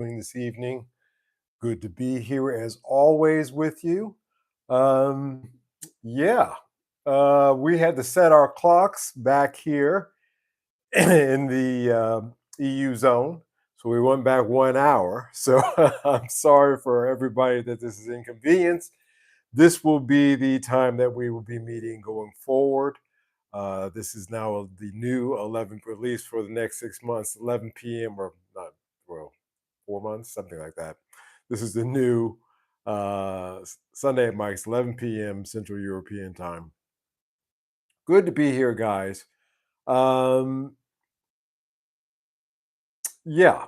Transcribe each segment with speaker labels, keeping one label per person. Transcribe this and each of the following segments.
Speaker 1: doing this evening? Good to be here as always with you. Um, yeah, we had to set our clocks back here in the EU zone. So we went back 1 hour. So I'm sorry for everybody that this is inconvenience. This will be the time that we will be meeting going forward. This is now the new 11, at least for the next 6 months, 11 p.m. or not, well, 4 months, something like that. This is the new Sunday at Mike's, 11 p.m. Central European time. Good to be here, guys. Um, yeah,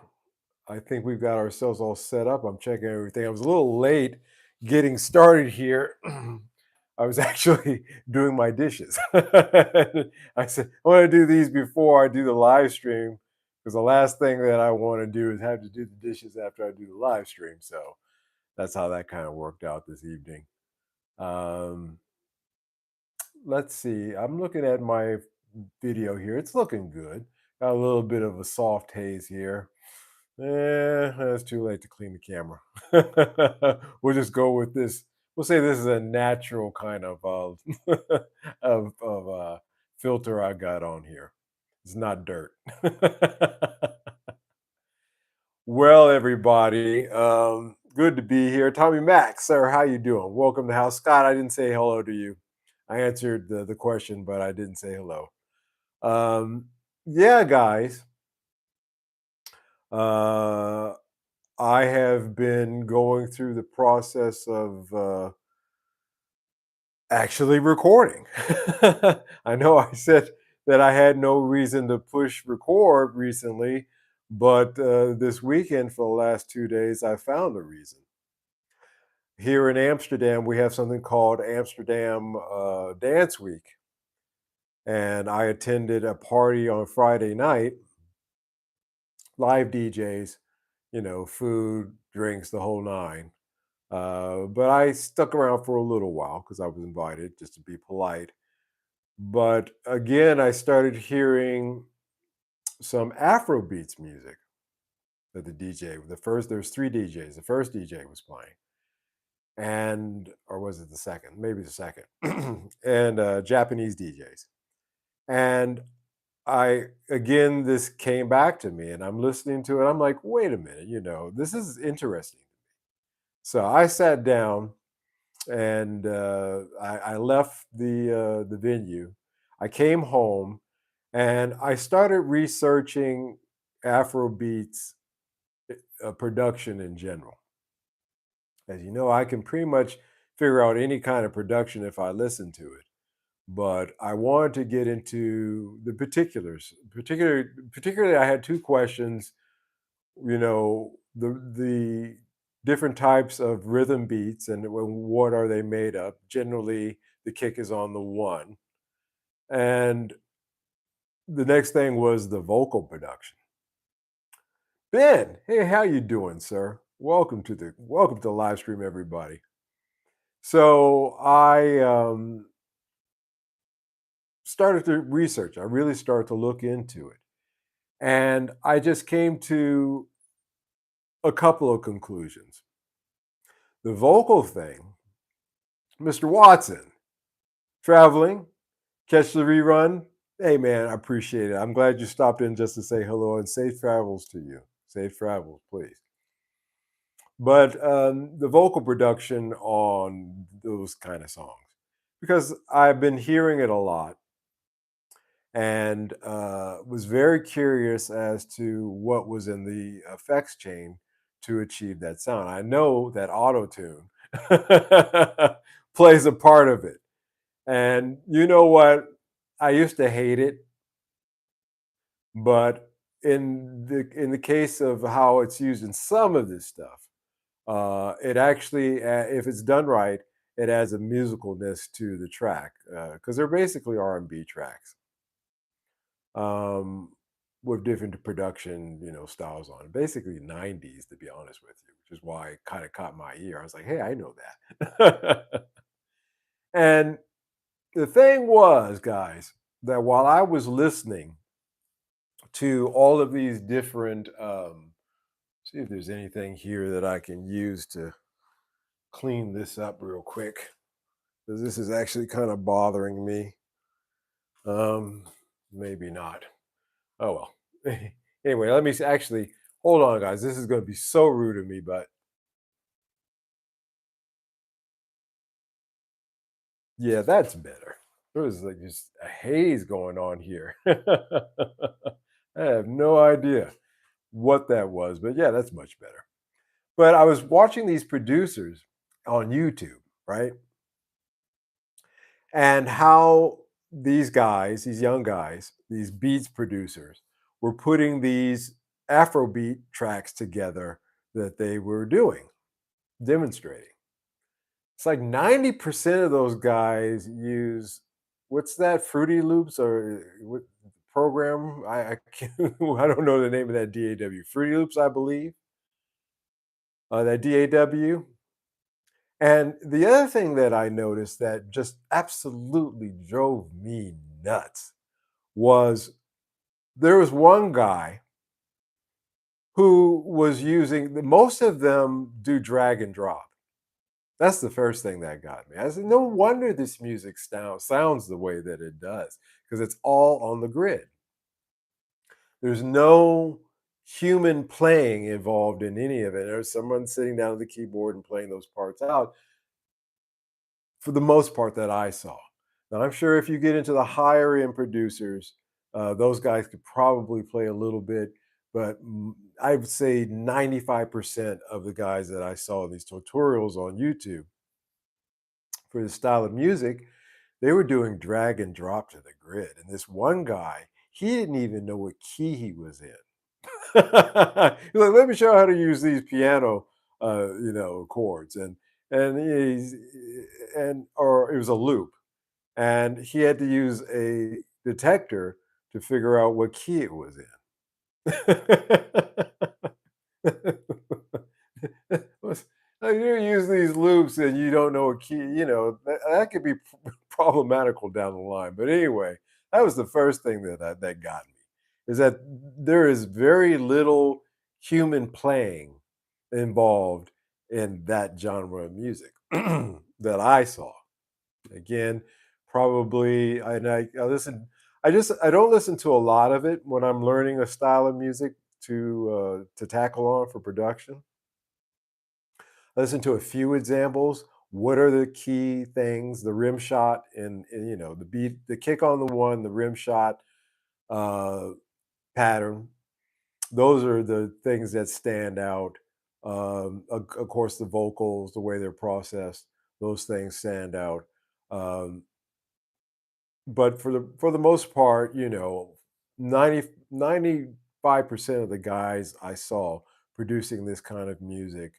Speaker 1: I think we've got ourselves all set up. I'm checking everything. I was a little late getting started here. I was actually doing my dishes. I said, I want to do these before I do the live stream because the last thing that I want to do is have to do the dishes after I do the live stream. So that's how that kind of worked out this evening. Um, let's see. I'm looking at my video here. It's looking good. Got a little bit of a soft haze here. It's too late to clean the camera. We'll just go with this. We'll say this is a natural kind of filter I got on here. It's not dirt. Well, everybody, good to be here. Tommy Mack, sir, how you doing? Welcome to House. Scott, I didn't say hello to you. I answered the question, but I didn't say hello. Um, yeah, guys. Uh, I have been going through the process of actually recording. I know I said that I had no reason to push record recently, but this weekend for the last 2 days, I found a reason. Here in Amsterdam, we have something called Amsterdam Dance Week. And I attended a party on Friday night, live DJs, food, drinks, the whole nine. But I stuck around for a little while because I was invited just to be polite. But again, I started hearing some Afro beats music that there's three DJs. The first DJ was playing, or was it the second? Maybe the second, and Japanese DJs. And this came back to me, and I'm listening to it. I'm like, wait a minute, this is interesting. So I sat down and I left the venue. I came home and I started researching Afrobeats production in general. As you know, I can pretty much figure out any kind of production if I listen to it. But I wanted to get into the particulars. Particularly, I had two questions. The different types of rhythm beats and what are they made of. Generally, the kick is on the one, and the next thing was the vocal production. Ben, hey, how you doing, sir? Welcome to the live stream, everybody. So I started to research. I really started to look into it, and I just came to a couple of conclusions. The vocal thing, Mr. Watson, traveling, catch the rerun. Hey, man, I appreciate it. I'm glad you stopped in just to say hello and safe travels to you. Safe travels, please. But the vocal production on those kind of songs, because I've been hearing it a lot and was very curious as to what was in the effects chain to achieve that sound. I know that auto tune plays a part of it. And you know what? I used to hate it, but in the case of how it's used in some of this stuff, it actually, if it's done right, it adds a musicalness to the track because they're basically R&B tracks um, with different production, styles on it. Basically 90s, to be honest with you, which is why it kind of caught my ear. I was like, hey, I know that. And the thing was, guys, that while I was listening to all of these different See if there's anything here that I can use to clean this up real quick, because this is actually kind of bothering me. Um, Maybe not. Oh well. Anyway, let me actually hold on, guys. This is going to be so rude of me, but yeah, that's better. There was like just a haze going on here. I have no idea what that was, but yeah, that's much better. But I was watching these producers on YouTube, right? And how these guys, these young guys, these beats producers were putting these Afrobeat tracks together that they were doing, demonstrating. It's like 90% of those guys use what's that, Fruity Loops or what program? I can't, I don't know the name of that DAW. Fruity Loops, I believe. That DAW. And the other thing that I noticed that just absolutely drove me nuts was there was one guy who was using most of them do drag and drop. That's the first thing that got me. I said, no wonder this music sounds the way that it does, because it's all on the grid. There's no human playing involved in any of it. There's someone sitting down at the keyboard and playing those parts out for the most part that I saw. Now, I'm sure if you get into the higher end producers, those guys could probably play a little bit, but I would say 95% of the guys that I saw in these tutorials on YouTube for this style of music, they were doing drag and drop to the grid. And this one guy, he didn't even know what key he was in. He's like, let me show you how to use these piano, chords, and he's and or it was a loop, and he had to use a detector to figure out what key it was in. Was- like, you use these loops and you don't know a key, that could be problematical down the line. But anyway, that was the first thing that got me, is that there is very little human playing involved in that genre of music that I saw. Again, probably, I listen. I don't listen to a lot of it when I'm learning a style of music to tackle on for production. Listen to a few examples. What are the key things? The rim shot and the beat, the kick on the one, the rim shot uh, pattern. Those are the things that stand out. Of course, the vocals, the way they're processed, those things stand out. Um, but for the most part, 95% of the guys I saw producing this kind of music.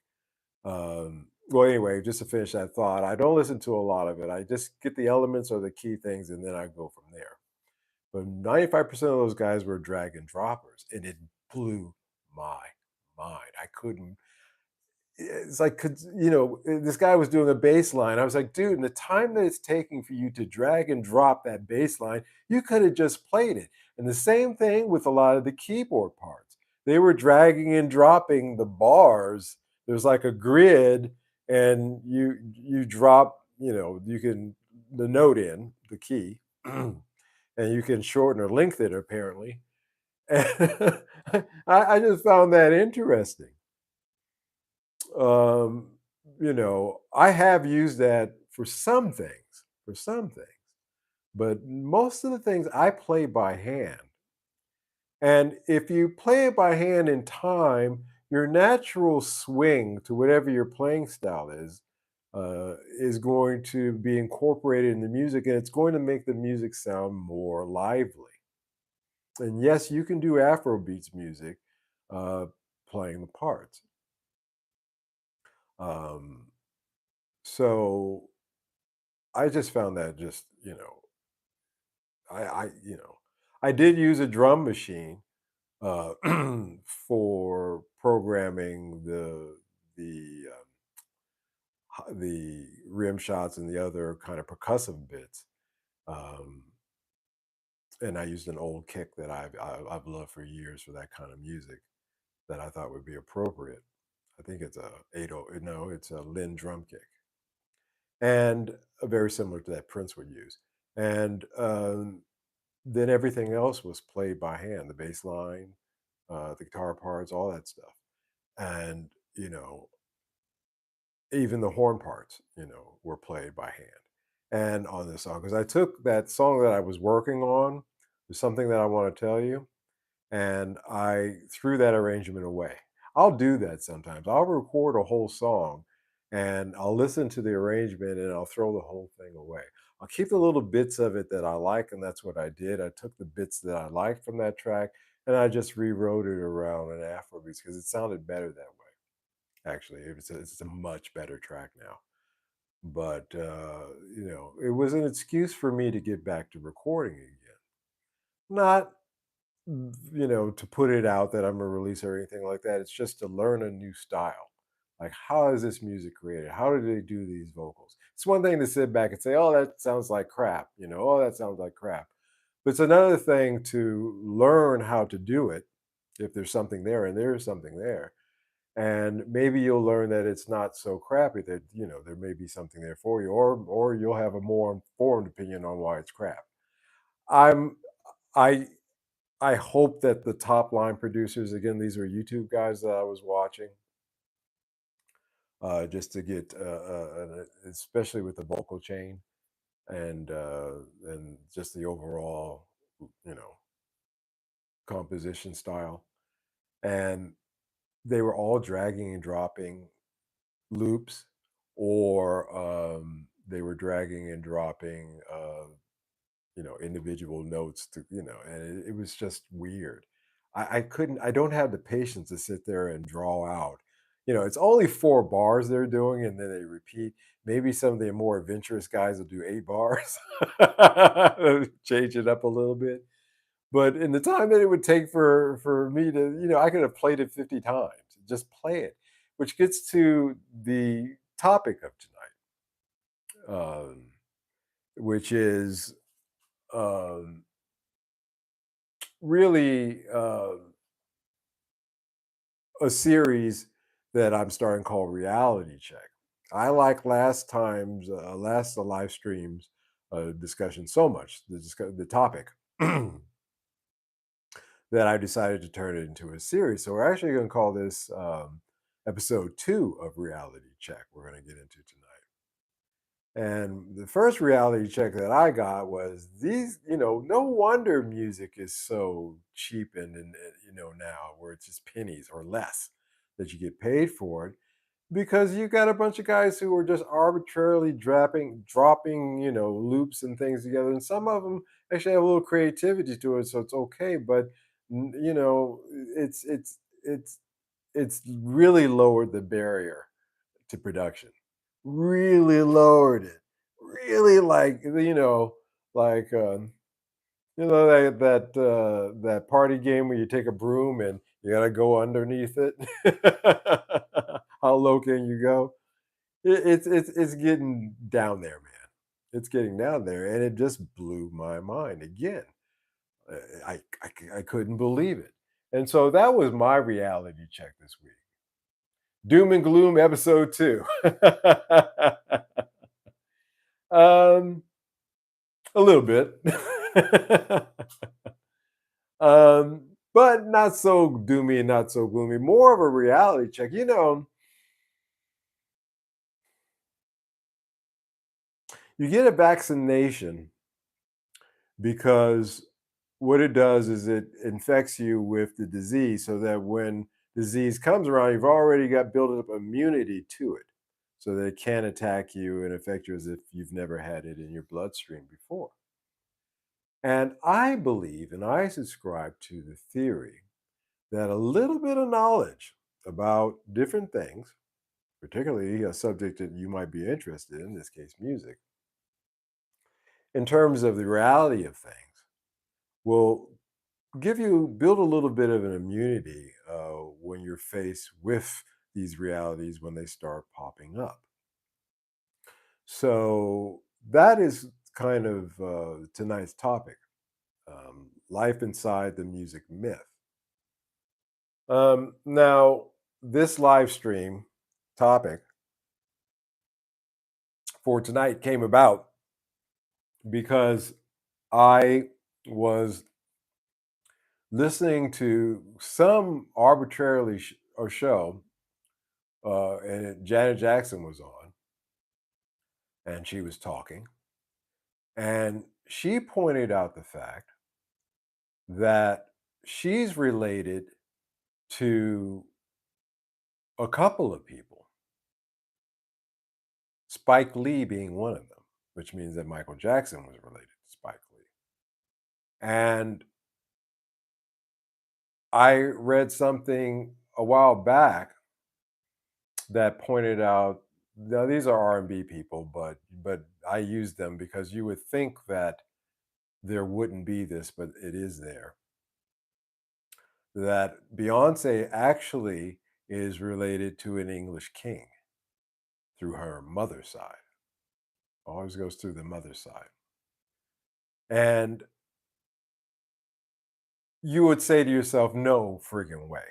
Speaker 1: Well, anyway, just to finish that thought, I don't listen to a lot of it. I just get the elements or the key things, and then I go from there. But 95% of those guys were drag and droppers, and it blew my mind. I couldn't. It's like, this guy was doing a bass line. I was like, dude, in the time that it's taking for you to drag and drop that bass line, you could have just played it. And the same thing with a lot of the keyboard parts. They were dragging and dropping the bars. There's like a grid, and you drop, you can the note in the key, and you can shorten or lengthen it apparently. And I just found that interesting. um, I have used that for some things, but most of the things I play by hand. And if you play it by hand in time, your natural swing to whatever your playing style is going to be incorporated in the music, and it's going to make the music sound more lively. And yes, you can do Afrobeats music uh, playing the parts. Um, so I just found that just, I I did use a drum machine uh, for programming the rim shots and the other kind of percussive bits. Um, and I used an old kick that I've loved for years for that kind of music. that I thought would be appropriate. I think it's a 80, no, it's a Lynn drum kick, and very similar to that Prince would use. And then everything else was played by hand, the bass line, the guitar parts, all that stuff. And, even the horn parts, were played by hand. And on this song, because I took that song that I was working on, there's something that I want to tell you, and I threw that arrangement away. I'll do that sometimes. I'll record a whole song and I'll listen to the arrangement and I'll throw the whole thing away. I'll keep the little bits of it that I like, and that's what I did. I took the bits that I liked from that track and I just rewrote it around in Afrobeats because it sounded better that way. Actually, it's a much better track now. But it was an excuse for me to get back to recording again. Not to put it out that I'm a release or anything like that. It's just to learn a new style. Like, how is this music created? How do they do these vocals? It's one thing to sit back and say, oh, that sounds like crap. Oh, that sounds like crap. But it's another thing to learn how to do it if there's something there, and there is something there. And maybe you'll learn that it's not so crappy, that, there may be something there for you, or you'll have a more informed opinion on why it's crap. I'm I I hope that the top line producers, again, these are YouTube guys that I was watching, just to get, especially with the vocal chain and just the overall, you know, composition style. And they were all dragging and dropping loops, or they were dragging and dropping individual notes to, and it was just weird. I don't have the patience to sit there and draw out. It's only 4 bars they're doing, and then they repeat. Maybe some of the more adventurous guys will do 8 bars, change it up a little bit. But in the time that it would take for me to, I could have played it 50 times. Just play it, which gets to the topic of tonight, which is um, really a series that I'm starting called Reality Check. I like last live streams discussion so much, the topic, that I decided to turn it into a series. So we're actually going to call this episode 2 of Reality Check. We're going to get into tonight. And the first reality check that I got was these, no wonder music is so cheap and now, where it's just pennies or less that you get paid for it, because you got a bunch of guys who are just arbitrarily dropping, loops and things together. And some of them actually have a little creativity to it, so it's okay. But it's it's it's really lowered the barrier to production, really lowered it, really, like, like, that party game where you take a broom and you gotta go underneath it. How low can you go? It's getting down there, man. It's getting down there, and it just blew my mind again. I couldn't believe it. And so that was my reality check this week. Doom and gloom episode 2. Um, a little bit. But not so doomy and not so gloomy. More of a reality check. You get a vaccination because what it does is it infects you with the disease, so that when disease comes around, you've already got built up immunity to it, so that it can attack you and affect you as if you've never had it in your bloodstream before. And I believe and I subscribe to the theory that a little bit of knowledge about different things, particularly a subject that you might be interested in this case, music, in terms of the reality of things, will build a little bit of an immunity when you're faced with these realities when they start popping up. So that is kind of tonight's topic, life inside the music myth. Now, this live stream topic for tonight came about because I was listening to some arbitrarily a show, and Janet Jackson was on, and she was talking, and she pointed out the fact that she's related to a couple of people, Spike Lee being one of them, which means that Michael Jackson was related to Spike Lee. And I read something a while back that pointed out, now these are R&B people, but I use them because you would think that there wouldn't be this, but it is there. That Beyonce actually is related to an English king through her mother's side. Always goes through the mother's side. And you would say to yourself, no friggin' way.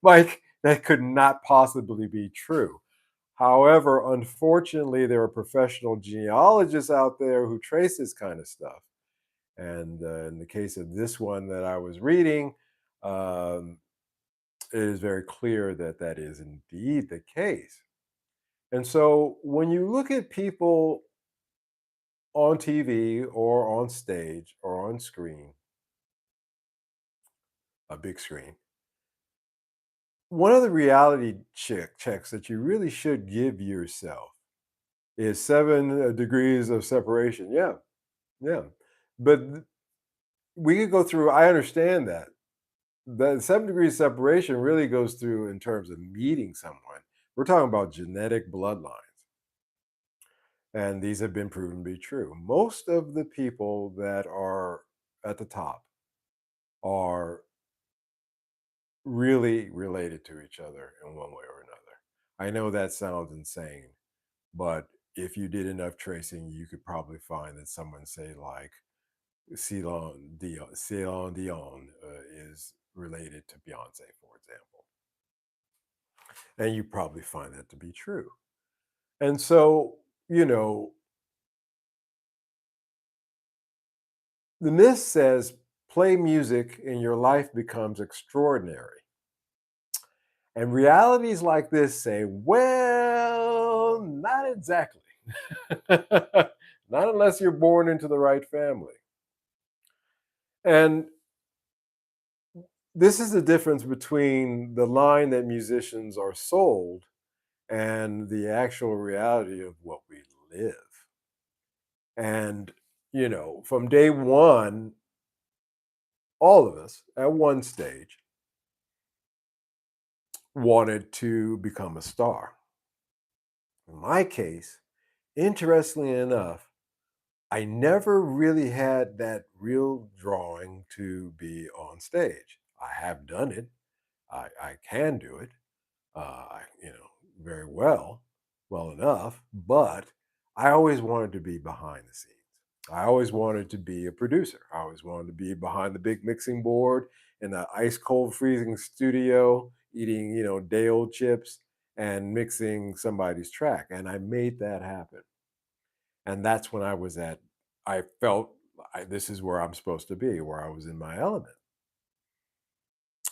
Speaker 1: Like, that could not possibly be true. However, unfortunately, there are professional genealogists out there who trace this kind of stuff. And in the case of this one that I was reading, um, it is very clear that that is indeed the case. And so when you look at people on TV or on stage or on screen, a big screen, one of the reality checks that you really should give yourself is 7 degrees of separation. Yeah, yeah. But we could go through, I understand that. The 7 degrees separation really goes through in terms of meeting someone. We're talking about genetic bloodlines, and these have been proven to be true. Most of the people that are at the top are really related to each other in one way or another. I know that sounds insane, but if you did enough tracing, you could probably find that someone, say, like Celine Dion is related to Beyonce, for example, and you probably find that to be true. And so, you know, the myth says play music and your life becomes extraordinary. And realities like this say, well, not exactly. Not unless you're born into the right family. And this is the difference between the line that musicians are sold and the actual reality of what we live. And, from day one, all of us at one stage wanted to become a star. In my case, interestingly enough, I never really had that real drawing to be on stage. I have done it. I can do it, very well enough, but I always wanted to be behind the scenes. I always wanted to be a producer. I always wanted to be behind the big mixing board in the ice cold freezing studio, eating, day old chips and mixing somebody's track. And I made that happen. And that's when I felt this is where I'm supposed to be, where I was in my element.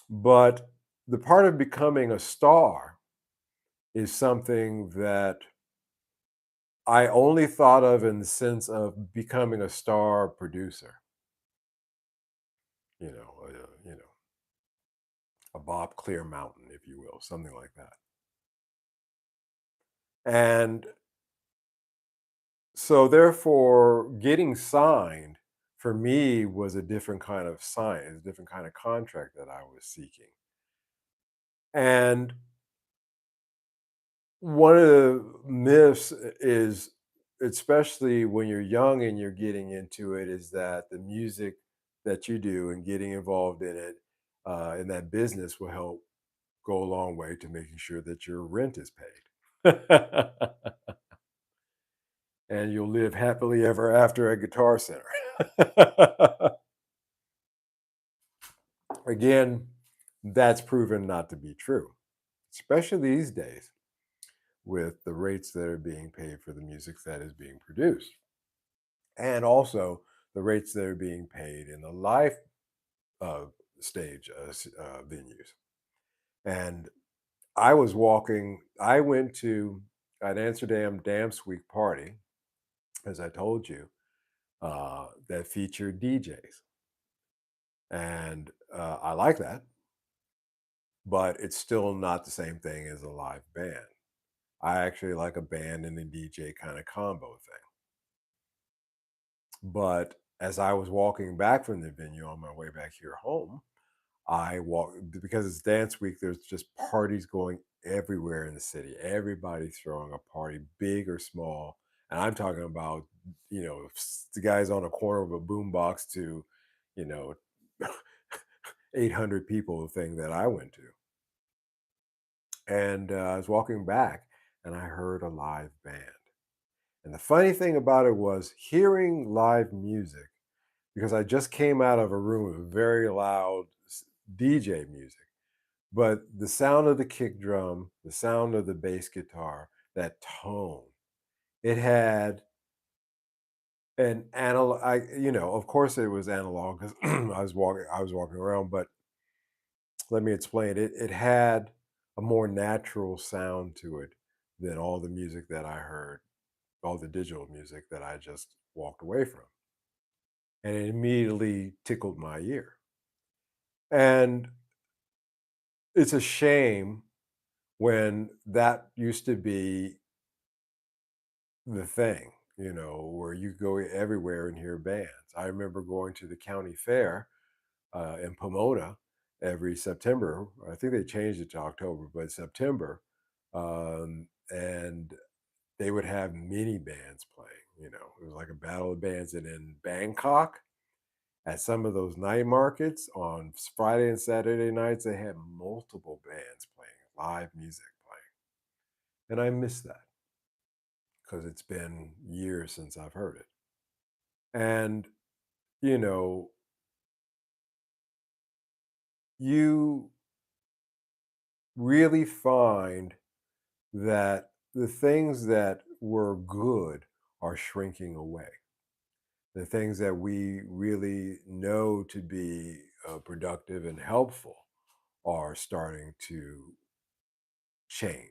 Speaker 1: But the part of becoming a star is something that I only thought of in the sense of becoming a star producer, you know, a Bob Clear Mountain, if you will, something like that. And so, therefore, getting signed for me was a different kind of sign, a different kind of contract that I was seeking. And one of the myths is, especially when you're young and you're getting into it, is that the music that you do and getting involved in it, in that business, will help go a long way to making sure that your rent is paid. And you'll live happily ever after at Guitar Center. Again, that's proven not to be true, especially these days with the rates that are being paid for the music that is being produced, and also the rates that are being paid in the live uh, stage venues. And I went to an Amsterdam Dance Week party, as I told you, that featured DJs. And I like that, but it's still not the same thing as a live band. I actually like a band and a DJ kind of combo thing. But as I was walking back from the venue on my way back here home, I walk because it's dance week, there's just parties going everywhere in the city. Everybody's throwing a party, big or small. And I'm talking about, the guys on a corner of a boombox to, you know, 800 people thing that I went to. And I was walking back and I heard a live band. And the funny thing about it was hearing live music, because I just came out of a room with very loud DJ music. But the sound of the kick drum, the sound of the bass guitar, that tone, it had an analog. Of course, it was analog because I was walking around. But let me explain. It had a more natural sound to it than all the music that I heard, all the digital music that I just walked away from, and it immediately tickled my ear. And it's a shame when that used to be the thing, where you go everywhere and hear bands. I remember going to the county fair in Pomona every September. I think they changed it to October, but September, and they would have mini bands playing. It was like a battle of bands. And in Bangkok, at some of those night markets on Friday and Saturday nights, they had multiple bands playing, live music playing, and I miss that because it's been years since I've heard it. And, you know, you really find that the things that were good are shrinking away. The things that we really know to be productive and helpful are starting to change,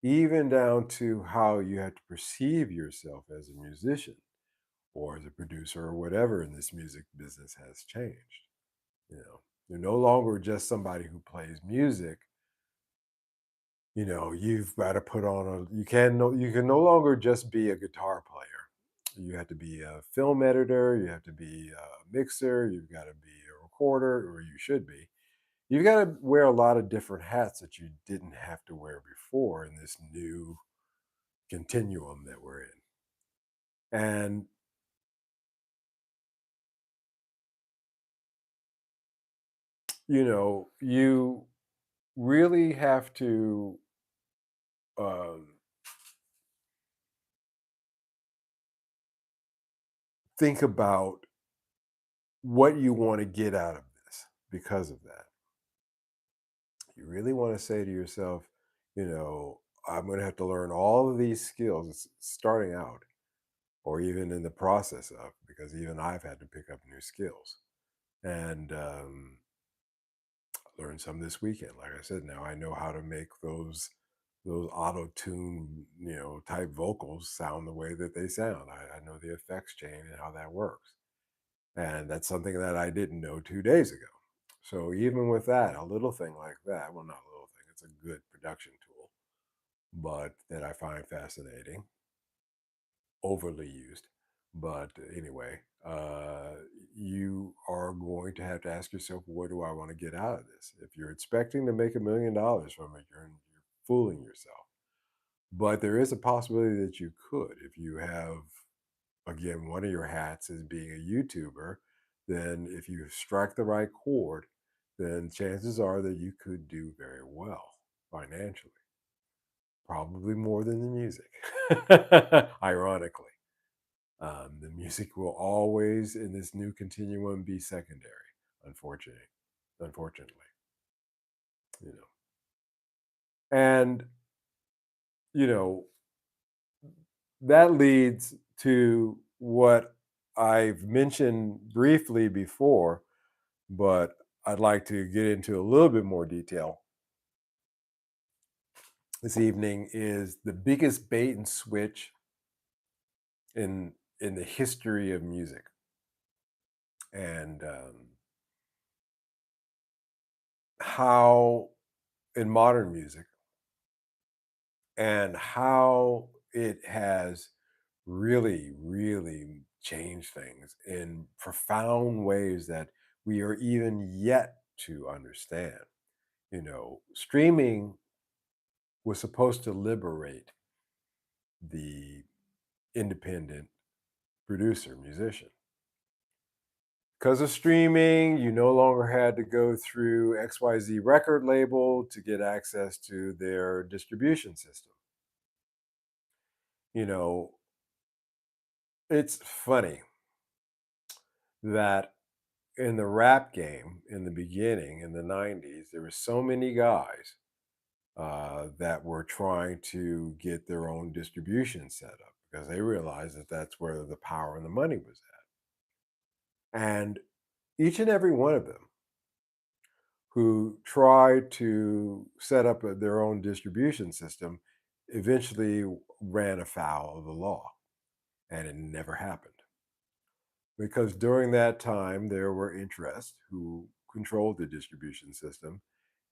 Speaker 1: even down to how you have to perceive yourself as a musician or as a producer or whatever in this music business has changed. You're no longer just somebody who plays music. You've got to put on you can no longer just be a guitar player. You have to be a film editor, you have to be a mixer, you've got to be a recorder, or you should be. You've got to wear a lot of different hats that you didn't have to wear before in this new continuum that we're in. And you really have to um, think about what you want to get out of this because of that. You really want to say to yourself, I'm going to have to learn all of these skills starting out, or even in the process of, because even I've had to pick up new skills and learn some this weekend. Like I said, now I know how to make those auto tune, type vocals sound the way that they sound. I know the effects chain and how that works. And that's something that I didn't know 2 days ago. So even with that, a little thing like that, well, not a little thing, it's a good production tool, but that I find fascinating, overly used. But anyway, you are going to have to ask yourself, what do I want to get out of this? If you're expecting to make $1 million from it, you're fooling yourself. But there is a possibility that you could if you have, again, one of your hats is being a YouTuber. Then if you strike the right chord, then chances are that you could do very well financially, probably more than the music. Ironically, the music will always, in this new continuum, be secondary, unfortunately. unfortunately, you know. And, you know, that leads to what I've mentioned briefly before, but I'd like to get into a little bit more detail this evening is the biggest bait and switch in the history of music, and how in modern music, and how it has really changed things in profound ways that we are even yet to understand. Streaming was supposed to liberate the independent producer, musician. Because of streaming, you no longer had to go through XYZ record label to get access to their distribution system. You know, it's funny that in the rap game in the beginning, in the 90s, there were so many guys that were trying to get their own distribution set up because they realized that that's where the power and the money was at. And each and every one of them who tried to set up their own distribution system eventually ran afoul of the law, and it never happened because during that time there were interests who controlled the distribution system,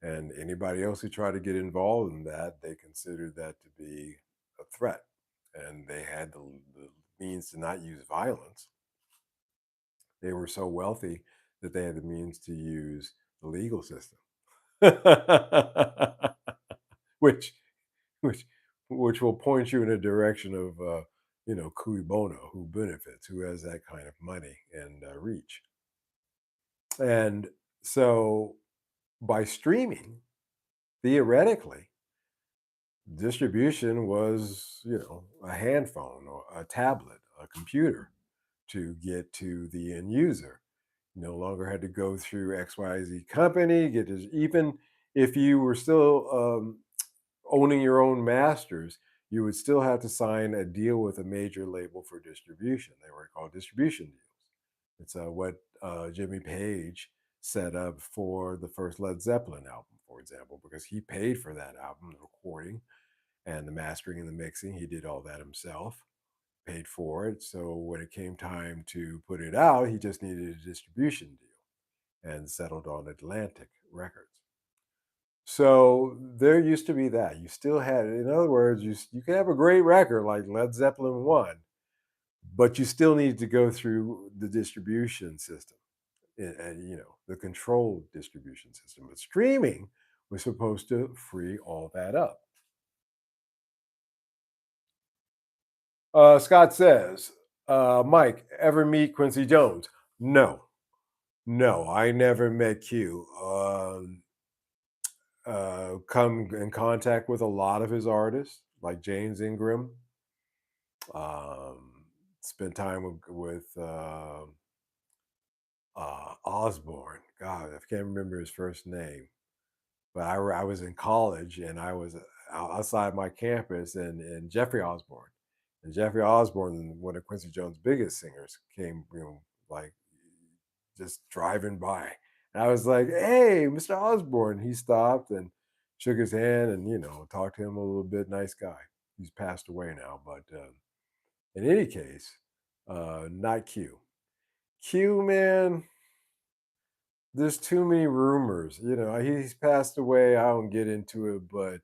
Speaker 1: and anybody else who tried to get involved in that, they considered that to be a threat, and they had the means to not use violence. They were so wealthy that they had the means to use the legal system. which which which will point you in a direction of cui bono, who benefits, who has that kind of money and reach. And so by streaming, theoretically, distribution was, a hand phone or a tablet, a computer, to get to the end user. No longer had to go through XYZ company, get his, even if you were still owning your own masters, you would still have to sign a deal with a major label for distribution. They were called distribution deals. It's what Jimmy Page set up for the first Led Zeppelin album, for example, because he paid for that album, the recording and the mastering and the mixing. He did all that himself, paid for it. So when it came time to put it out, he just needed a distribution deal and settled on Atlantic Records. So there used to be that. You still had, in other words, you could have a great record like Led Zeppelin 1, but you still need to go through the distribution system and the controlled distribution system. But streaming was supposed to free all that up. Scott says, Mike, ever meet Quincy Jones? No, no, I never met Q. Come in contact with a lot of his artists, like James Ingram. Spent time with Osborne. God, I can't remember his first name, but I was in college and I was outside my campus, and Jeffrey Osborne. And Jeffrey Osborne, one of Quincy Jones' biggest singers, came, like just driving by. And I was like, "Hey, Mr. Osborne." He stopped and shook his hand and, talked to him a little bit. Nice guy. He's passed away now. But in any case, not Q. Q, man, there's too many rumors. He's passed away. I don't get into it, but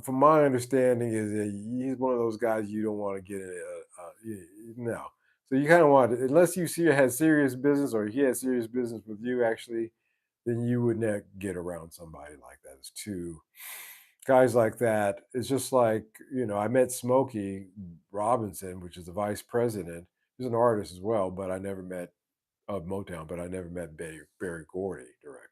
Speaker 1: from my understanding is that he's one of those guys you don't want to get in. No, so you kind of want to, unless you see had serious business or he had serious business with you actually, then you would not get around somebody like that. It's two guys like that. It's just like I met Smokey Robinson, which is the vice president. He's an artist as well, but I never met of Motown, but I never met Barry Gordy directly.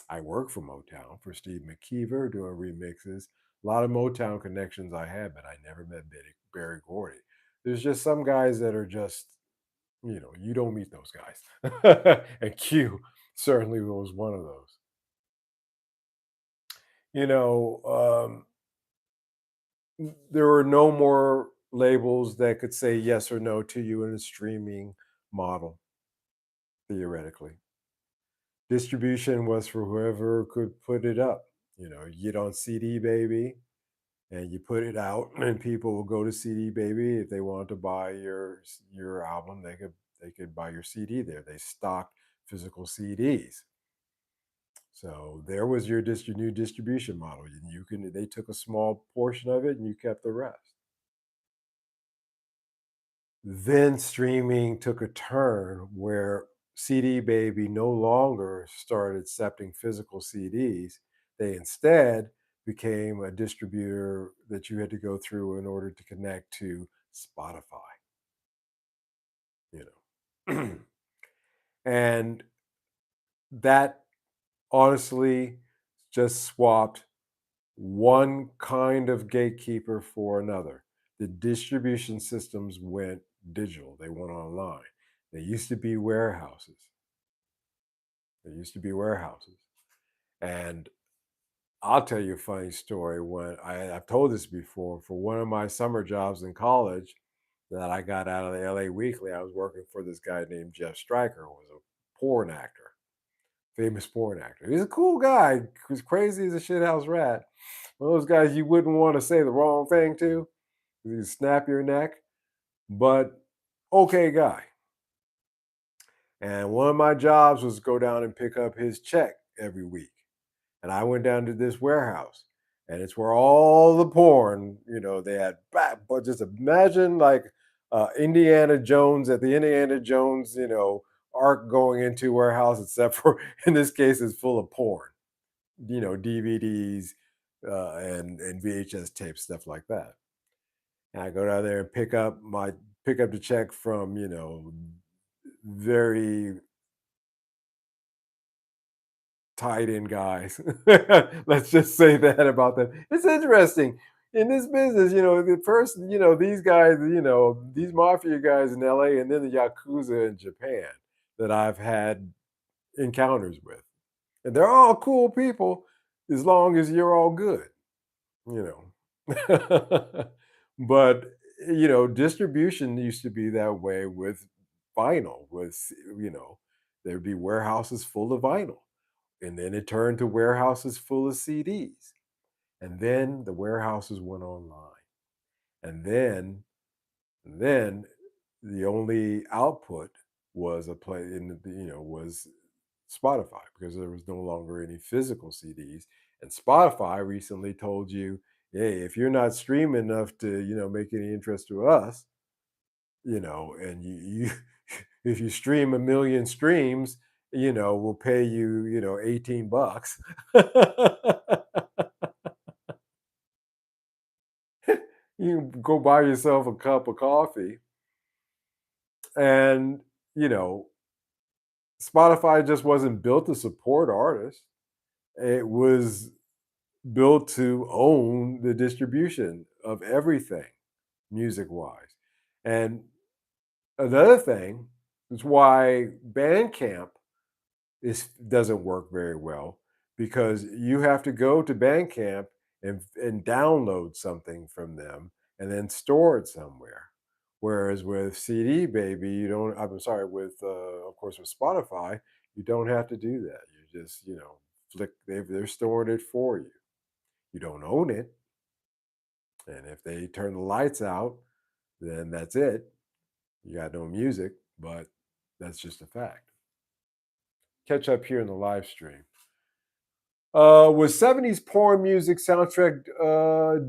Speaker 1: I worked for Motown for Steve McKeever doing remixes. A lot of Motown connections I had, but I never met Barry Gordy. There's just some guys that are just, you don't meet those guys. And Q, Certainly was one of those. You know, there were no more labels that could say yes or no to you in a streaming model, theoretically. Distribution was for whoever could put it up. You know, you get on CD Baby and you put it out, and people will go to CD Baby if they want to buy your album. They could buy your CD there. They stocked physical CDs. So there was your new distribution model. And you can they took a small portion of it and you kept the rest. Then streaming took a turn where CD Baby no longer started accepting physical CDs. They instead became a distributor that you had to go through in order to connect to Spotify, you know. And that honestly just swapped one kind of gatekeeper for another. The distribution systems went digital, they went online. They used to be warehouses. There used to be warehouses. And I'll tell you a funny story. I've told this before, for one of my summer jobs in college that I got out of the LA Weekly, I was working for this guy named Jeff Stryker, who was a porn actor, famous porn actor. He's a cool guy. He's crazy as a shithouse rat. One of those guys you wouldn't want to say the wrong thing to. You snap your neck, but okay guy. And one of my jobs was go down and pick up his check every week. And I went down to this warehouse, and it's where all the porn, they had but just imagine like Indiana Jones at the Indiana Jones, arc going into warehouse, except for in this case, it's full of porn, DVDs and VHS tapes, stuff like that. And I go down there and pick up the check from, very tied in guys. Let's just say that about them. It's interesting in this business, the first, these guys, these mafia guys in LA and then the Yakuza in Japan that I've had encounters with. And they're all cool people as long as you're all good, you know. But, distribution used to be that way with vinyl, there'd be warehouses full of vinyl, and then it turned to warehouses full of CDs. And then the warehouses went online. And then the only output was a play in the, was Spotify, because there was no longer any physical CDs. And Spotify recently told you, hey, if you're not streaming enough to, make any interest to us, and you if you stream a million streams, we'll pay you, 18 bucks. You go buy yourself a cup of coffee. And, you know, Spotify just wasn't built to support artists. It was built to own the distribution of everything music wise. And another thing is why Bandcamp doesn't work very well, because you have to go to Bandcamp and download something from them and then store it somewhere. Whereas with CD Baby, you don't. I'm sorry, with of course with Spotify, you don't have to do that. You just flick. They're storing it for you. You don't own it, and if they turn the lights out, then that's it. You got no music, but that's just a fact. Catch up here in the live stream. Was 70s porn music soundtrack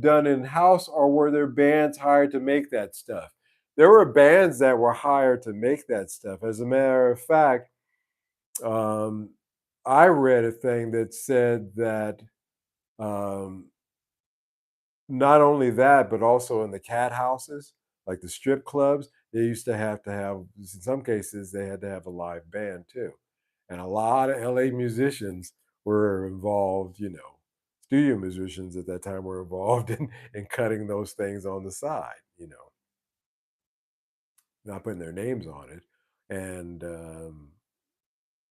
Speaker 1: done in house, or were there bands hired to make that stuff? There were bands that were hired to make that stuff. As a matter of fact, um, I read a thing that said that um, not only that, but also in the cat houses, like the strip clubs, they used to have, in some cases, they had to have a live band too. And a lot of LA musicians were involved, studio musicians at that time were involved in cutting those things on the side, not putting their names on it. And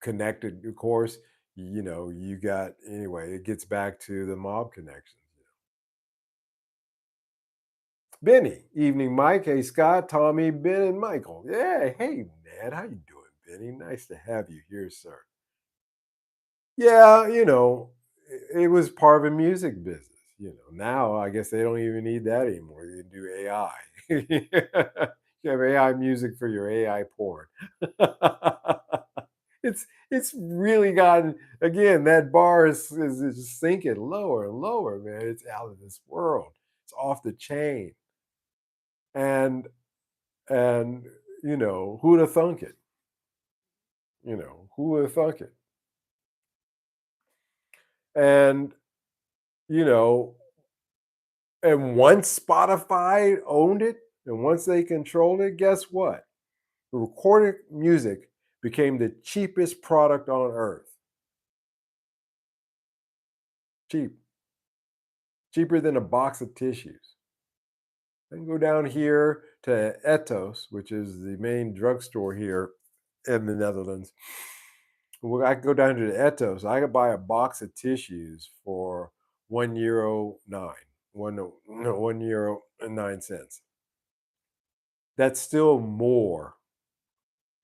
Speaker 1: connected, of course. You got anyway. It gets back to the mob connections. Benny, evening, Mike. Hey, Scott, Tommy, Ben, and Michael. Yeah, hey, man, how you doing, Benny? Nice to have you here, sir. Yeah, it was part of a music business. Now I guess they don't even need that anymore. You can do AI. You have AI music for your AI porn. It's really gotten, again, that bar is just sinking lower and lower, man. It's out of this world. It's off the chain. And who'd have thunk it? Who would have thunk it? And you know, and once Spotify owned it, and once they controlled it, guess what? The recorded music became the cheapest product on earth. Cheap, cheaper than a box of tissues. I can go down here to Etos, which is the main drugstore here in the Netherlands. Well, I could go down to the Etos. I could buy a box of tissues for €1 nine. One no, no, €1 and 9 cents. That's still more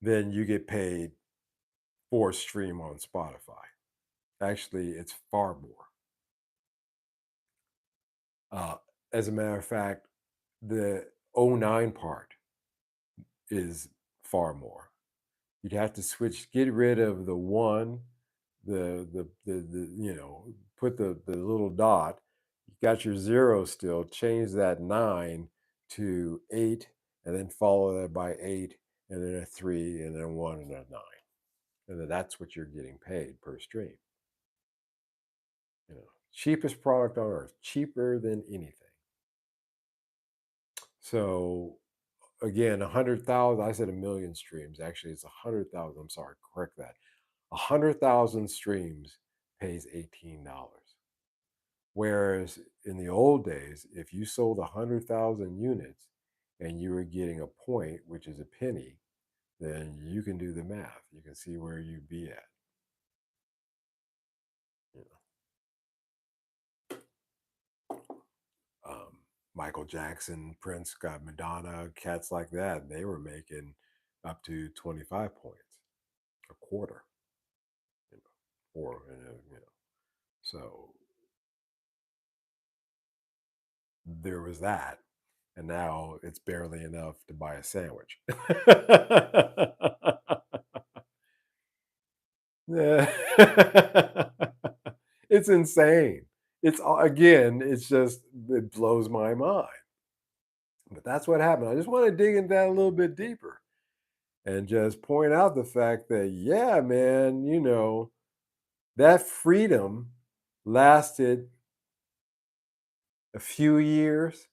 Speaker 1: than you get paid for a stream on Spotify. Actually, it's far more. Uh, as a matter of fact, the '09 part is far more. You'd have to get rid of the one, put the little dot. You got your zero still, change that nine to eight, and then follow that by eight, and then a three, and then a one, and a nine. And then that's what you're getting paid per stream. Cheapest product on earth, cheaper than anything. So again, 100,000. I said a million streams. Actually, it's 100,000. I'm sorry, correct that. 100,000 streams pays $18. Whereas in the old days, if you sold 100,000 units and you were getting a point, which is a penny, then you can do the math. You can see where you'd be at. You Michael Jackson, Prince, got Madonna, cats like that. They were making up to 25 points a quarter, you know, or so there was that, and now it's barely enough to buy a sandwich. Yeah. It's insane. Again, it's just, it blows my mind. But that's what happened. I just want to dig into that a little bit deeper and just point out the fact that, yeah, man, that freedom lasted a few years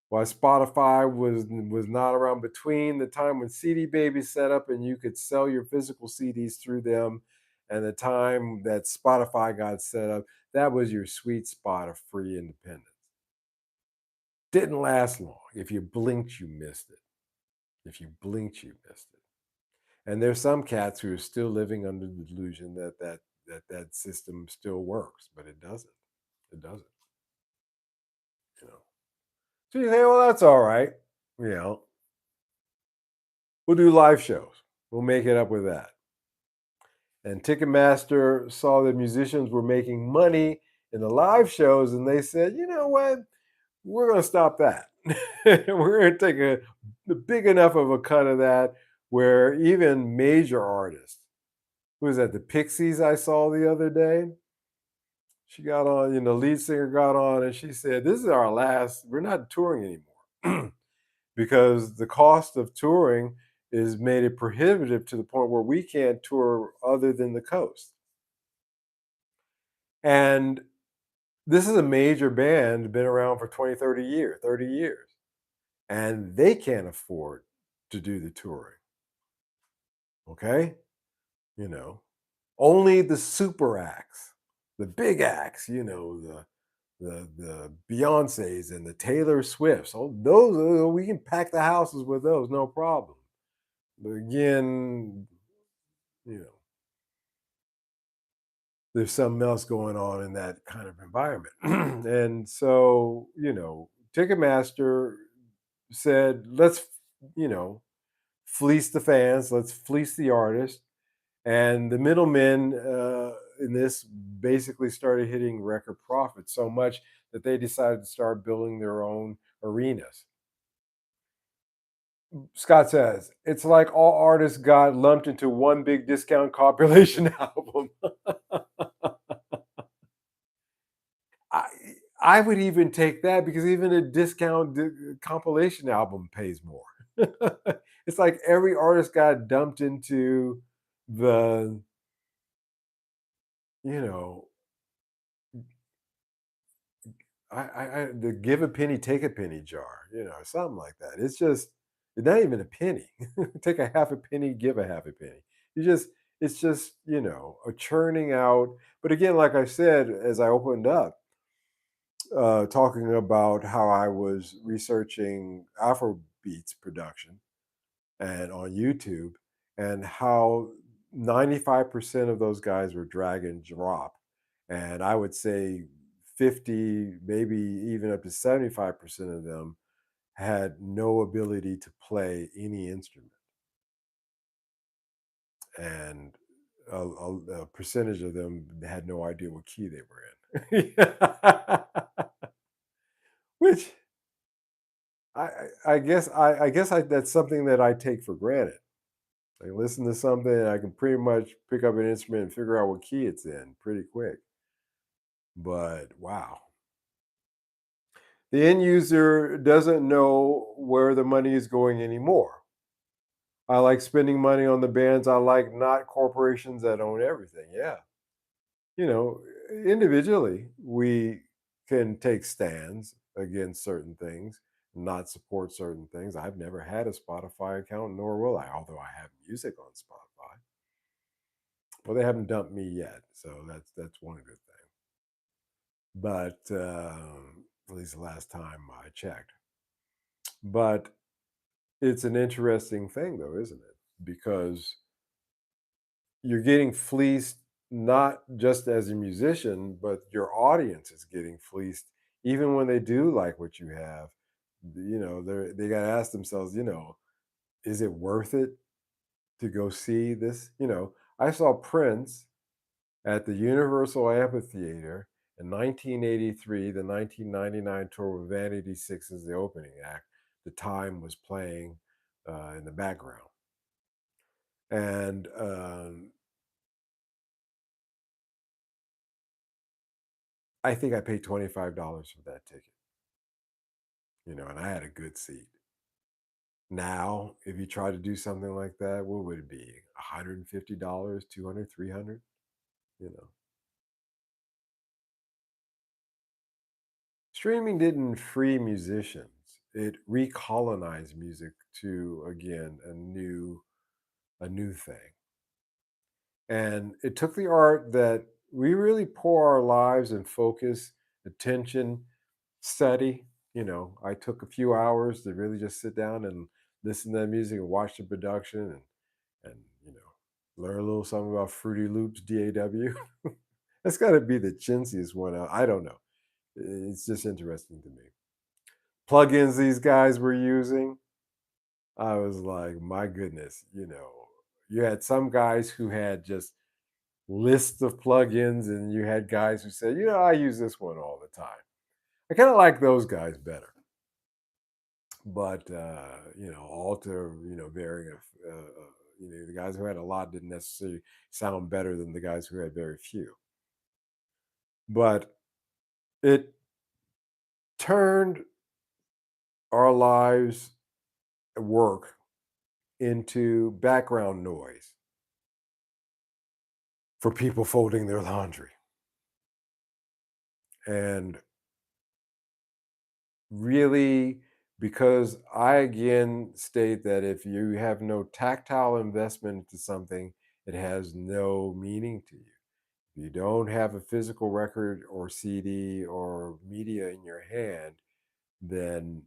Speaker 1: while Spotify was not around, between the time when CD Baby set up and you could sell your physical CDs through them and the time that Spotify got set up. That was your sweet spot of free independence. Didn't last long. If you blinked, you missed it. If you blinked, you missed it. And there's some cats who are still living under the delusion that system still works, but it doesn't. It doesn't. You know. So you say, well, that's all right. You know, we'll do live shows. We'll make it up with that. And Ticketmaster saw that musicians were making money in the live shows, and they said, you know what? We're going to stop that. We're going to take a big enough of a cut of that where even major artists, who was that, the Pixies I saw the other day? She got on, lead singer got on, and she said, this is our last, we're not touring anymore. Because the cost of touring is made it prohibitive to the point where we can't tour other than the coast. And this is a major band, been around for 20, 30 years, and they can't afford to do the touring. Okay? You know, only the super acts, the big acts, the Beyoncés and the Taylor Swifts. Oh, those, we can pack the houses with those, no problem. But again, you know, there's something else going on in that kind of environment. And so, Ticketmaster said, let's, you know, fleece the fans, let's fleece the artist. And the middlemen in this basically started hitting record profits so much that they decided to start building their own arenas. Scott says it's like all artists got lumped into one big discount compilation album. I I would even take that because even a compilation album pays more. It's like every artist got dumped into the, you know, the give a penny, take a penny jar, something like that. It's not even a penny. Take a half a penny, give a half a penny. You just, it's just, a churning out. But again, like I said, as I opened up, talking about how I was researching Afrobeats production and on YouTube, and how 95% of those guys were drag and drop. And I would say 50, maybe even up to 75% of them had no ability to play any instrument. And a percentage of them had no idea what key they were in. Which I guess that's something that I take for granted. I listen to something and I can pretty much pick up an instrument and figure out what key it's in pretty quick. But wow. The end user doesn't know where the money is going anymore. I like spending money on the bands I like, not corporations that own everything. Yeah. You know, Individually, we can take stands against certain things, not support certain things. I've never had a Spotify account, nor will I, although I have music on Spotify. Well, they haven't dumped me yet, so that's one good thing. But at least the last time I checked. But it's an interesting thing, though, isn't it? Because you're getting fleeced not just as a musician, but your audience is getting fleeced, even when they do like what you have. They got to ask themselves, is it worth it to go see this? I saw Prince at the Universal Amphitheater in 1983, the 1999 tour with Vanity Six as the opening act. The Time was playing in the background. And I think I paid $25 for that ticket, and I had a good seat. Now, if you try to do something like that, what would it be? $150, 200, 300, you know. Streaming didn't free musicians. It recolonized music to, again, a new thing. And it took the art that we really pour our lives and focus, attention, study. I took a few hours to really just sit down and listen to that music and watch the production and learn a little something about Fruity Loops DAW. That's got to be the chintziest one out. I don't know. It's just interesting to me. Plugins these guys were using, I was like, my goodness, you had some guys who had just lists of plugins, and you had guys who said, I use this one all the time. I kind of like those guys better. But Alter, varying of the guys who had a lot didn't necessarily sound better than the guys who had very few. But it turned our lives work into background noise for people folding their laundry. And really, because I again state that if you have no tactile investment into something, it has no meaning to you. If you don't have a physical record or CD or media in your hand, then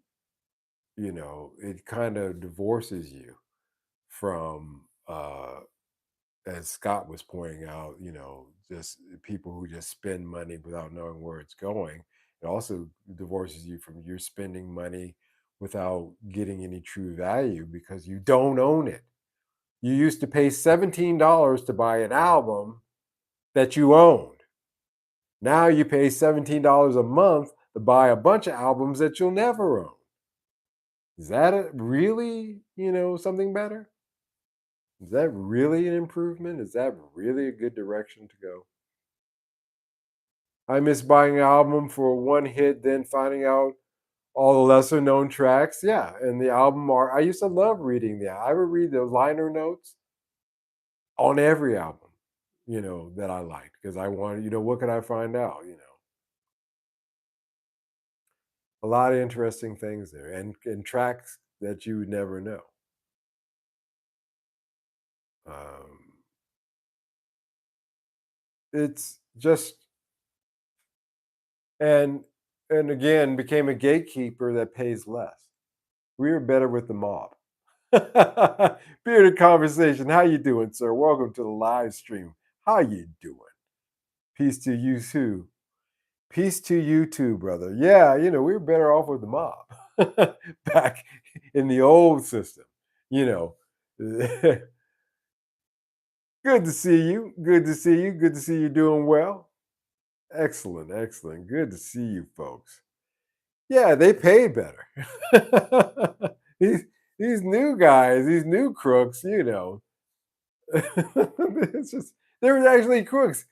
Speaker 1: it kind of divorces you from as Scott was pointing out, just people who just spend money without knowing where it's going. It also divorces you from your spending money without getting any true value because you don't own it. You used to pay $17 to buy an album that you owned. Now you pay $17 a month to buy a bunch of albums that you'll never own. Is that really, something better? Is that really an improvement? Is that really a good direction to go? I miss buying an album for one hit, then finding out all the lesser known tracks. Yeah, and the album art. I used to love reading that. I would read the liner notes on every album, that I liked because I wanted, what could I find out? A lot of interesting things there, and tracks that you would never know. Um, it's just and and again became a gatekeeper that pays less. We were better with the mob. Bearded conversation. How you doing, sir? Welcome to the live stream. How you doing? Peace to you too. Peace to you too, brother. Yeah, we were better off with the mob back in the old system. You know, good to see you. Good to see you. Good to see you doing well. Excellent, excellent. Good to see you, folks. Yeah, they pay better. these these new guys, these new crooks, it's just they were actually crooks.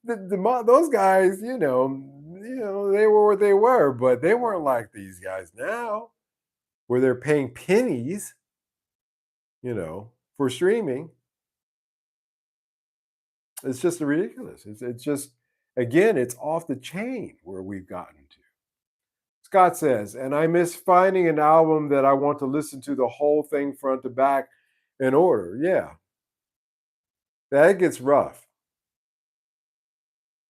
Speaker 1: Those guys, they were what they were, but they weren't like these guys now, where they're paying pennies, for streaming. It's just ridiculous. It's just again, it's off the chain where we've gotten to. Scott says, and I miss finding an album that I want to listen to the whole thing front to back in order. Yeah, that gets rough.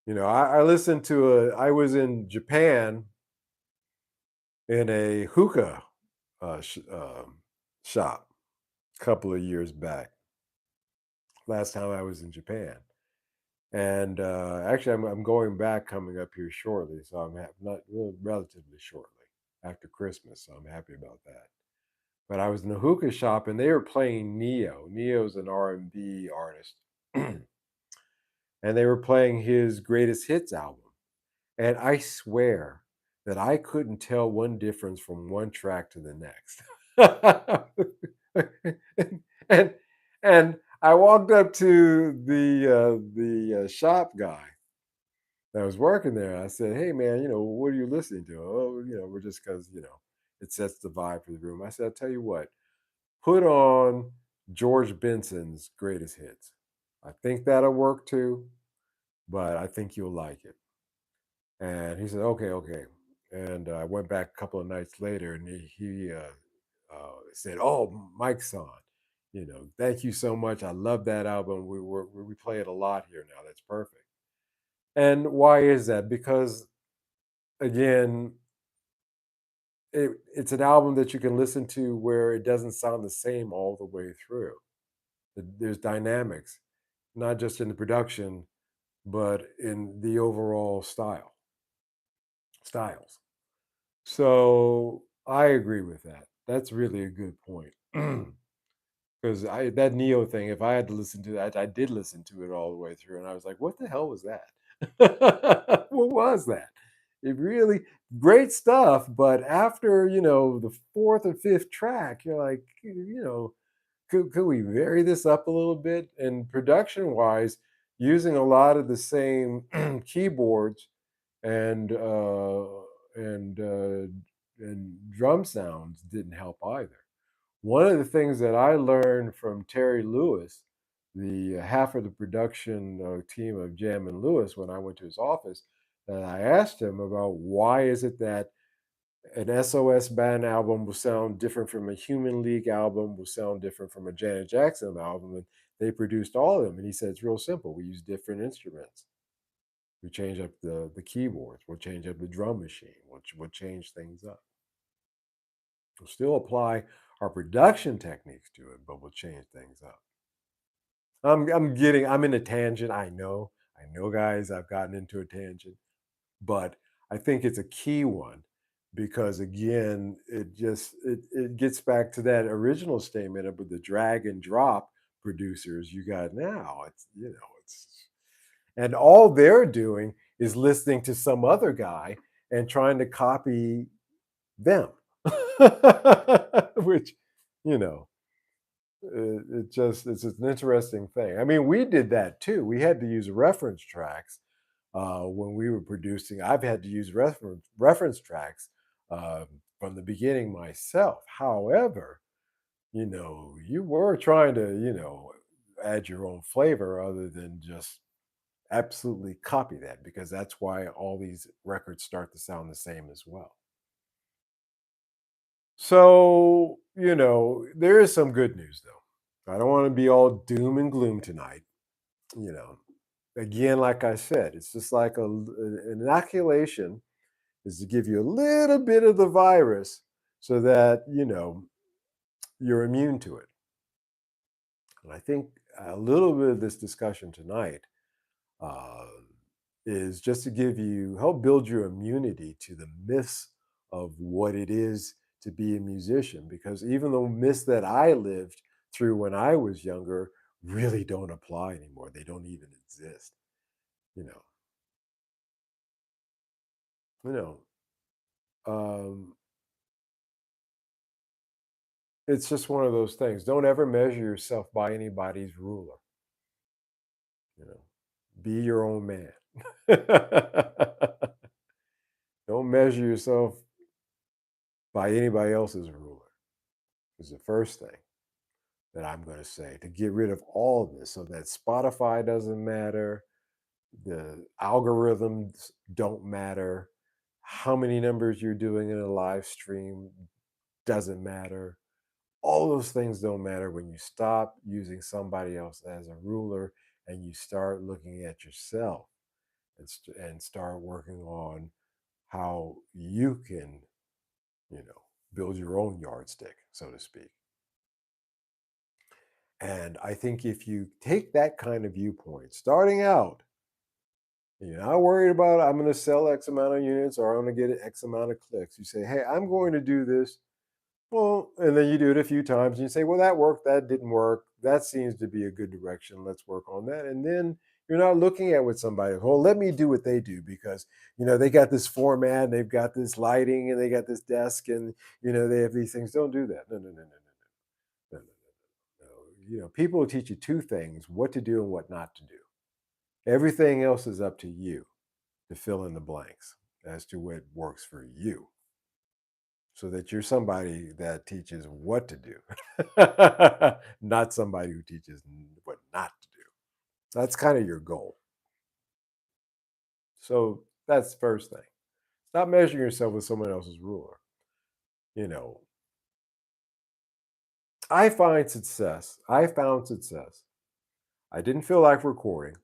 Speaker 1: I listened to I was in Japan in a hookah shop a couple of years back. Last time I was in Japan, and actually, I'm going back coming up here shortly, so not well, relatively shortly after Christmas. So I'm happy about that. But I was in a hookah shop, and they were playing Neo. Neo's an R&B artist, and they were playing his greatest hits album. And I swear that I couldn't tell one difference from one track to the next. and and I walked up to the shop guy that was working there. I said, "Hey man, what are you listening to?" "Oh, we're just because it sets the vibe for the room." I said, "I'll tell you what, put on George Benson's greatest hits. I think that'll work too, but I think you'll like it." And he said, "Okay, okay." And I went back a couple of nights later, and said, "Oh, Mike's on. Thank you so much. I love that album. We play it a lot here now. That's perfect." And why is that? Because again, it's an album that you can listen to where it doesn't sound the same all the way through. There's dynamics, not just in the production, but in the overall styles. So I agree with that. That's really a good point. Because I that Neo thing, if I had to listen to that, I did listen to it all the way through, and I was like, "What the hell was that? What was that?" It really great stuff, but after the fourth or fifth track, you're like, could we vary this up a little bit? And production wise, using a lot of the same keyboards and and uh, and drum sounds didn't help either. One of the things that I learned from Terry Lewis, the half of the production team of Jam and Lewis, when I went to his office, and I asked him about why is it that an SOS Band album will sound different from a Human League album, will sound different from a Janet Jackson album, and they produced all of them. And he said it's real simple. We use different instruments. We change up the keyboards. We'll change up the drum machine. We'll change things up. We'll still apply our production techniques to it, but we'll change things up. I'm in a tangent. I know, guys. I've gotten into a tangent, but I think it's a key one because again, it gets back to that original statement about the drag and drop producers you got now. It's and all they're doing is listening to some other guy and trying to copy them, which you know it's an interesting thing. I mean, we did that too. We had to use reference tracks when we were producing. I've had to use reference tracks from the beginning myself. However, you were trying to add your own flavor other than just absolutely copy that because that's why all these records start to sound the same as well. So, there is some good news though. I don't want to be all doom and gloom tonight. You know, again, like I said, it's just like an inoculation is to give you a little bit of the virus so that, you're immune to it. And I think a little bit of this discussion tonight uh, is just to help build your immunity to the myths of what it is to be a musician. Because even the myths that I lived through when I was younger really don't apply anymore. They don't even exist. You know, you know, um, it's just one of those things. Don't ever measure yourself by anybody's ruler. You know, be your own man. Don't measure yourself by anybody else's ruler. Is the first thing that I'm going to say to get rid of all of this so that Spotify doesn't matter, the algorithms don't matter, how many numbers you're doing in a live stream doesn't matter. All those things don't matter when you stop using somebody else as a ruler and you start looking at yourself and start working on how you can, build your own yardstick, so to speak. And I think if you take that kind of viewpoint, starting out, you're not worried about I'm going to sell X amount of units or I'm going to get X amount of clicks. You say, hey, I'm going to do this. Well, and then you do it a few times and you say, well, that worked, that didn't work. That seems to be a good direction. Let's work on that. And then you're not looking at what somebody, well, let me do what they do because, they got this format, and they've got this lighting and they got this desk and, they have these things. Don't do that. No, no, no, no, no, no, no, no, no. People will teach you two things: what to do and what not to do. Everything else is up to you to fill in the blanks as to what works for you so that you're somebody that teaches what to do, not somebody who teaches what not to do. That's kind of your goal. So that's the first thing. Stop measuring yourself with someone else's ruler. You know, I found success. I didn't feel like recording.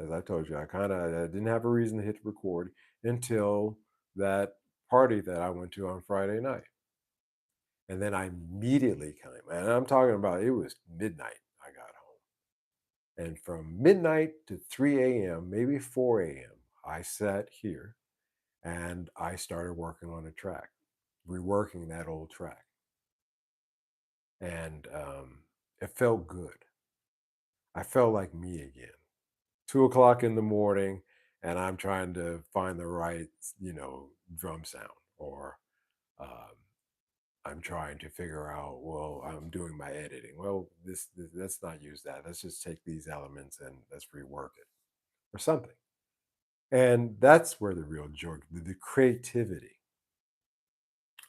Speaker 1: As I told you, I didn't have a reason to hit record until that party that I went to on Friday night. And then I immediately came, and I'm talking about it was midnight. I got home. And from midnight to 3 a.m., maybe 4 a.m., I sat here and I started working on a track, reworking that old track. And it felt good. I felt like me again. 2 o'clock in the morning, and I'm trying to find the right, drum sound, or um, I'm trying to figure out, well, I'm doing my editing. Well, let's not use that. Let's just take these elements and let's rework it or something. And that's where the real joy, the creativity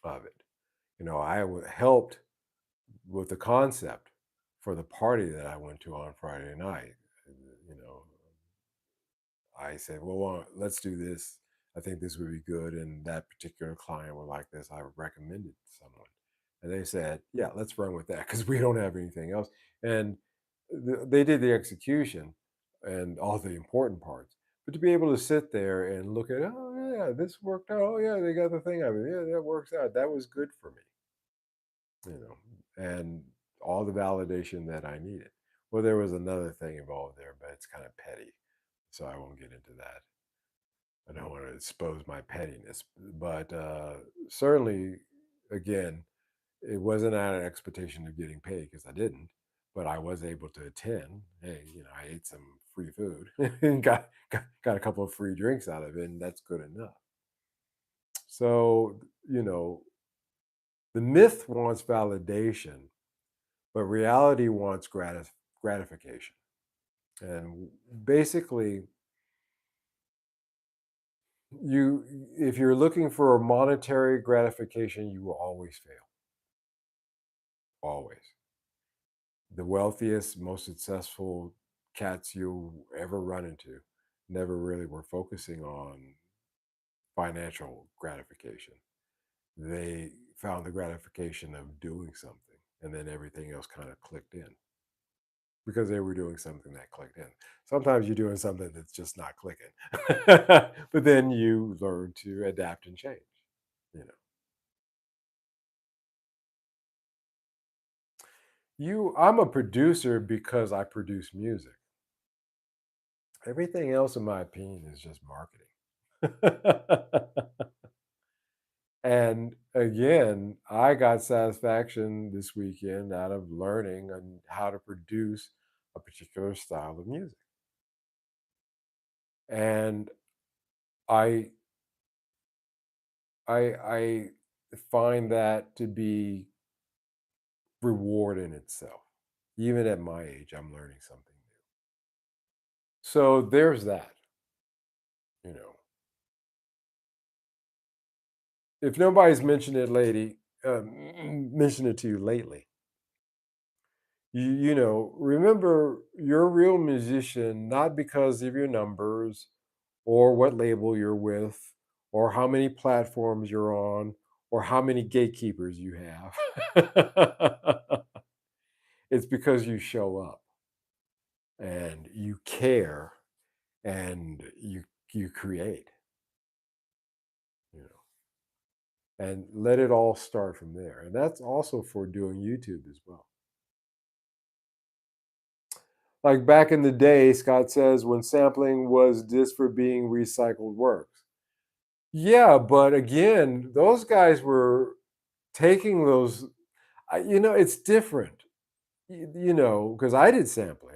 Speaker 1: of it. Helped with the concept for the party that I went to on Friday night. You know, I said, well, let's do this. I think this would be good. And that particular client would like this. I recommended someone. And they said, yeah, let's run with that because we don't have anything else. And they did the execution and all the important parts. But to be able to sit there and look at, oh, yeah, this worked out. Oh, yeah, they got the thing of it. Yeah, that works out. That was good for me, and all the validation that I needed. Well, there was another thing involved there, but it's kind of petty, so I won't get into that. I don't want to expose my pettiness, but certainly, again, it wasn't out of expectation of getting paid because I didn't, but I was able to attend. Hey, I ate some free food and got a couple of free drinks out of it, and that's good enough. So, the myth wants validation, but reality wants gratification. And basically, you if you're looking for a monetary gratification, you will always fail. Always. The wealthiest, most successful cats you'll ever run into never really were focusing on financial gratification. They found the gratification of doing something, and then everything else kind of clicked in because they were doing something that clicked in. Sometimes you're doing something that's just not clicking, but then you learn to adapt and change. You know, I'm a producer because I produce music. Everything else, in my opinion, is just marketing. And again, I got satisfaction this weekend out of learning on how to produce a particular style of music. And I I find that to be reward in itself. Even at my age, I'm learning something new. So there's that, you know. If nobody's mentioned it mentioned it to you lately, remember you're a real musician not because of your numbers or what label you're with or how many platforms you're on or how many gatekeepers you have. It's because you show up and you care and you create, you know, and let it all start from there. And that's also for doing YouTube as well. Like back in the day, Scott says, when sampling was just for being recycled works. Yeah, but again, those guys were taking those. It's different. Because I did sampling.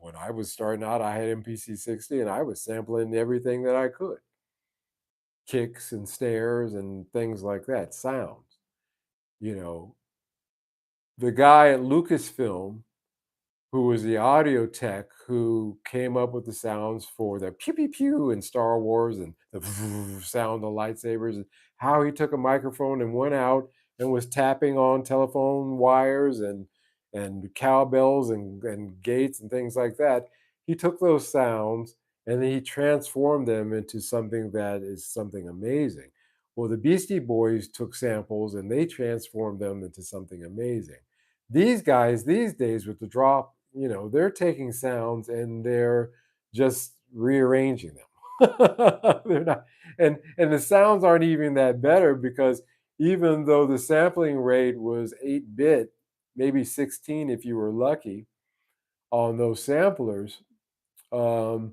Speaker 1: When I was starting out, I had MPC 60, and I was sampling everything that I could, kicks and snares and things like that, sounds. You know, the guy at Lucasfilm who was the audio tech who came up with the sounds for the pew pew pew in Star Wars and the sound of lightsabers, and how he took a microphone and went out and was tapping on telephone wires and cowbells and gates and things like that. He took those sounds and then he transformed them into something that is something amazing. Well, the Beastie Boys took samples and they transformed them into something amazing. These guys these days with the drop, they're taking sounds and they're just rearranging them. They're not, and the sounds aren't even that better because even though the sampling rate was 8-bit, maybe 16 if you were lucky on those samplers, um,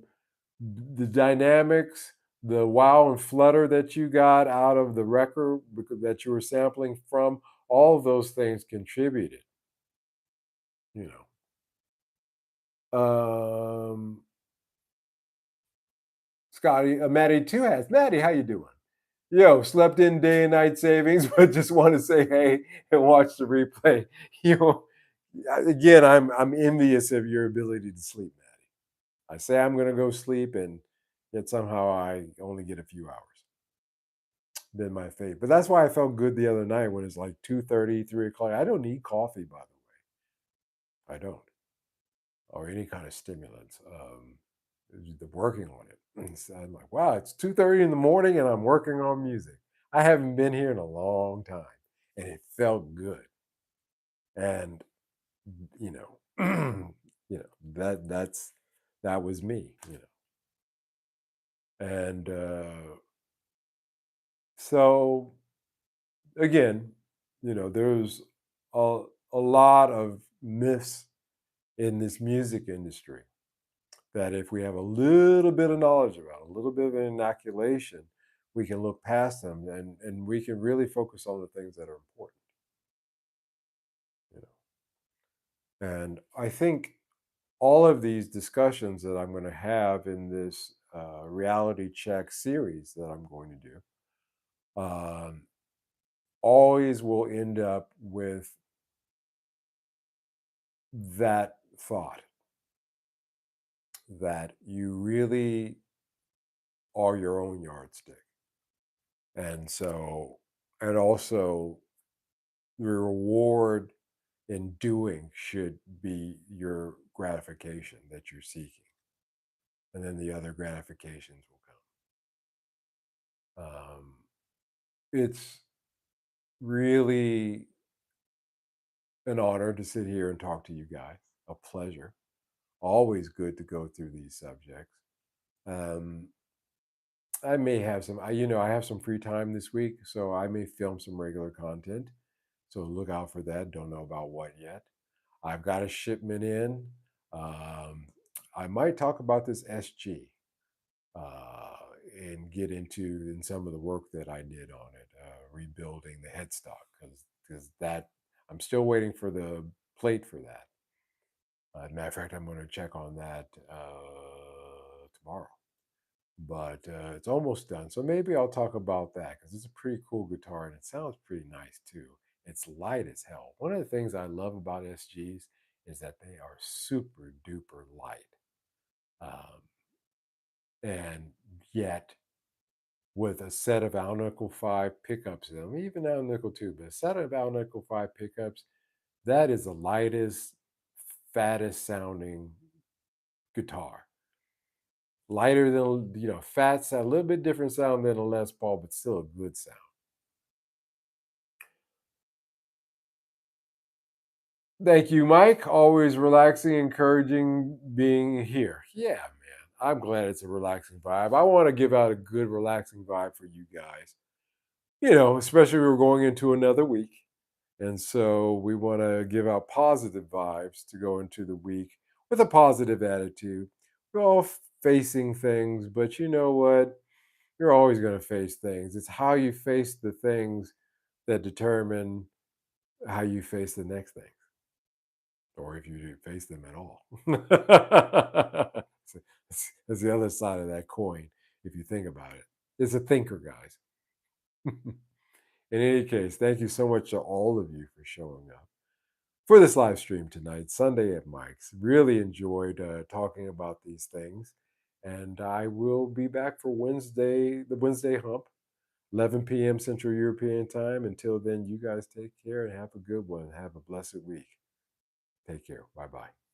Speaker 1: the dynamics, the wow and flutter that you got out of the record that you were sampling from, all of those things contributed, you know. Scotty, Maddie Two Hats. Maddie, how you doing? Yo, slept in day and night savings, but just want to say hey and watch the replay. You know, again, I'm envious of your ability to sleep, Maddie. I say I'm gonna go sleep, and yet somehow I only get a few hours. Been my fate, but that's why I felt good the other night when it's like 2:30, 3 o'clock. I don't need coffee, by the way. I don't, or any kind of stimulants. The working on it. And so I'm like, wow, it's 2:30 in the morning and I'm working on music. I haven't been here in a long time, and it felt good. And you know, that was me. And so again, there's a, a lot of myths in this music industry that if we have a little bit of knowledge about, a little bit of an inoculation, we can look past them and we can really focus on the things that are important. You know? And I think all of these discussions that I'm going to have in this reality check series that I'm going to do um, always will end up with that thought that you really are your own yardstick. And so, and also the reward in doing should be your gratification that you're seeking. And then the other gratifications will come. It's really an honor to sit here and talk to you guys. A pleasure. Always good to go through these subjects. Um, I may have some, I have some free time this week, so I may film some regular content. So look out for that. Don't know about what yet. I've got a shipment in. Um, I might talk about this SG uh, and get into in some of the work that I did on it, rebuilding the headstock because that I'm still waiting for the plate for that. As a matter of fact, I'm going to check on that tomorrow. But it's almost done, so maybe I'll talk about that because it's a pretty cool guitar and it sounds pretty nice too. It's light as hell. One of the things I love about SGs is that they are super duper light, um, and yet with a set of Alnico 5 pickups in them, even Alnico 2, but a set of Alnico 5 pickups, that is the lightest, fattest sounding guitar. Lighter than, fat sound, a little bit different sound than a Les Paul, but still a good sound. Thank you, Mike. Always relaxing, encouraging being here. Yeah, man. I'm glad it's a relaxing vibe. I want to give out a good, relaxing vibe for you guys. Especially we're going into another week. And so we want to give out positive vibes to go into the week with a positive attitude. We're all facing things, but you know what? You're always going to face things. It's how you face the things that determine how you face the next thing, or if you face them at all. That's the other side of that coin, if you think about it. It's a thinker, guys. In any case, thank you so much to all of you for showing up for this live stream tonight, Sunday at Mike's. Really enjoyed talking about these things. And I will be back for Wednesday, the Wednesday hump, 11 p.m. Central European time. Until then, you guys take care and have a good one. Have a blessed week. Take care. Bye bye.